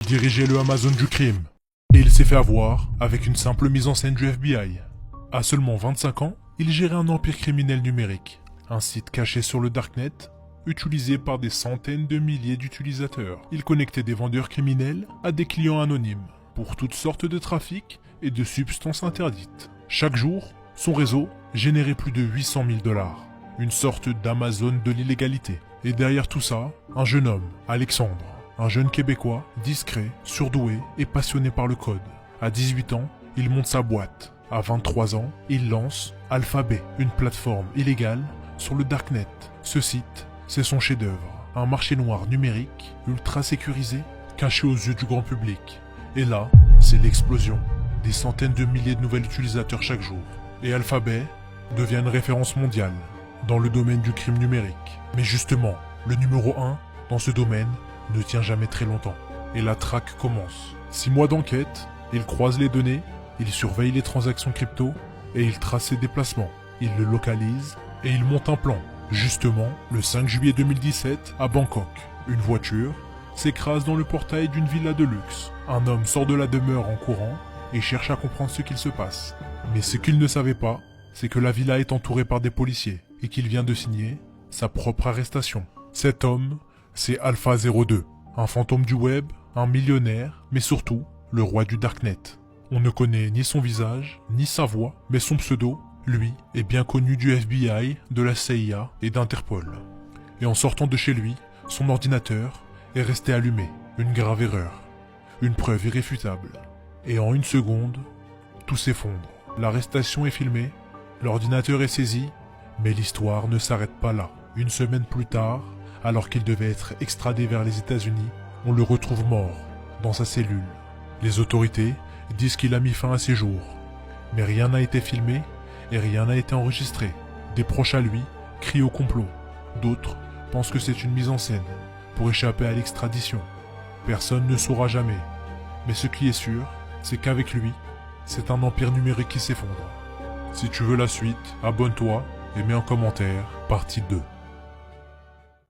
dirigeait le Amazon du crime. Et il s'est fait avoir avec une simple mise en scène du FBI. À seulement 25 ans, il gérait un empire criminel numérique, un site caché sur le Darknet, utilisé par des centaines de milliers d'utilisateurs. Il connectait des vendeurs criminels à des clients anonymes, pour toutes sortes de trafics et de substances interdites. Chaque jour, son réseau générait plus de 800 000 $, une sorte d'Amazon de l'illégalité. Et derrière tout ça, un jeune homme, Alexandre, un jeune Québécois, discret, surdoué et passionné par le code. À 18 ans, il monte sa boîte. À 23 ans, il lance Alphabet, une plateforme illégale sur le Darknet. Ce site, c'est son chef-d'œuvre, un marché noir numérique, ultra sécurisé, caché aux yeux du grand public. Et là, c'est l'explosion. Des centaines de milliers de nouveaux utilisateurs chaque jour. Et Alphabet devient une référence mondiale dans le domaine du crime numérique. Mais justement, le numéro 1 dans ce domaine ne tient jamais très longtemps. Et la traque commence. 6 mois d'enquête, il croise les données, il surveille les transactions crypto et il trace ses déplacements. Il le localise et il monte un plan. Justement, le 5 juillet 2017, à Bangkok, une voiture s'écrase dans le portail d'une villa de luxe. Un homme sort de la demeure en courant et cherche à comprendre ce qu'il se passe. Mais ce qu'il ne savait pas, c'est que la villa est entourée par des policiers et qu'il vient de signer sa propre arrestation. Cet homme, c'est Alpha 02, un fantôme du web, un millionnaire, mais surtout le roi du Darknet. On ne connaît ni son visage, ni sa voix, mais son pseudo, lui, est bien connu du FBI, de la CIA et d'Interpol. Et en sortant de chez lui, son ordinateur est resté allumé. Une grave erreur. Une preuve irréfutable. Et en une seconde, tout s'effondre. L'arrestation est filmée, l'ordinateur est saisi, mais l'histoire ne s'arrête pas là. Une semaine plus tard, alors qu'il devait être extradé vers les États-Unis, on le retrouve mort, dans sa cellule. Les autorités disent qu'il a mis fin à ses jours, mais rien n'a été filmé et rien n'a été enregistré. Des proches à lui crient au complot. D'autres pensent que c'est une mise en scène pour échapper à l'extradition. Personne ne saura jamais. Mais ce qui est sûr, c'est qu'avec lui, c'est un empire numérique qui s'effondre. Si tu veux la suite, abonne-toi et mets en commentaire partie 2.